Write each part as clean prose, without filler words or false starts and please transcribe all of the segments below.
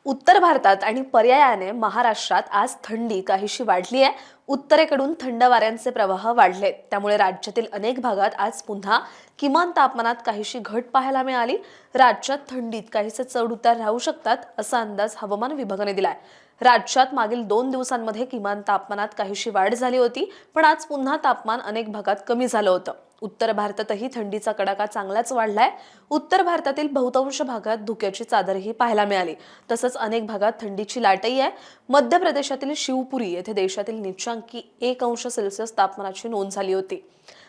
उत्तर भारतात आणि पर्यायाने महाराष्ट्रात आज थंडी काहीशी वाढली आहे। उत्तरेकडून थंड वाऱ्यांचे प्रवाह वाढले, त्यामुळे राज्यातील अनेक भागात आज पुन्हा किमान तापमानात काहीशी घट पाहायला मिळाली। राज्यात थंडीत काहीसे चढ-उतार राहू शकतात असा अंदाज हवामान विभागाने दिलाय। राज्यात मागील 2 दिवसांमध्ये किमान तापमानात काहीशी वाढ झाली होती, पण आज पुन्हा तापमान अनेक भागात कमी झालं होतं। उत्तर भारतातही थंडीचा कडाका चांगलाच वाढलाय। उत्तर भारतातील बहुतांश भागात धुक्याची चादरही पाहायला मिळाली। तसंच अनेक भागात थंडीची लाटही आहे। मध्य प्रदेशातील शिवपुरी येथे देशातील नीचांकी 1 अंश सेल्सिअस तापमानाची नोंद झाली होती।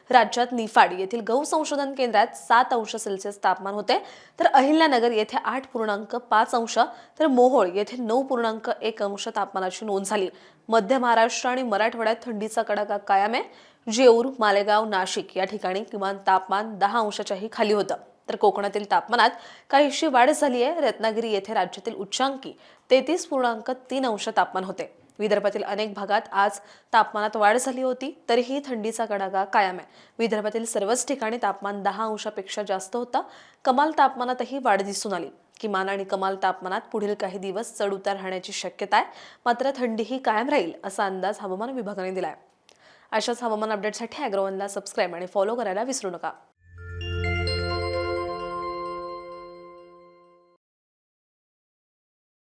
राज्यात निफाड येथील गहू संशोधन केंद्रात 7 अंश सेल्सिअस तापमान होते, तर अहिल्यानगर येथे 8.5 अंश, तर मोहोळ येथे 9.1 अंश तापमानाची नोंद झाली। मध्य महाराष्ट्र आणि मराठवाड्यात थंडीचा कडाका कायम आहे। जेऊर, मालेगाव, नाशिक या ठिकाणी किमान तापमान 10 अंशाच्याही खाली होतं, तर कोकणातील तापमानात काहीशी वाढ झाली आहे। रत्नागिरी येथे राज्यातील उच्चांकी 33.3 अंश तापमान होते। विदर्भातील अनेक भागात आज तापमानात वाढ झाली होती, तरीही थंडीचा कडाका कायम आहे। विदर्भातील सर्वच ठिकाणी तापमान 10 अंशापेक्षा जास्त होतं। कमाल तापमानातही वाढ दिसून आली। किमान आणि कमाल तापमानात पुढील काही दिवस चढ-उतार राहण्याची शक्यता आहे, मात्र थंडीही कायम राहील असा अंदाज हवामान विभागाने दिलाय। अशाच हवामान अपडेटसाठी अॅग्रोवनला सबस्क्राइब आणि फॉलो करायला विसरू नका।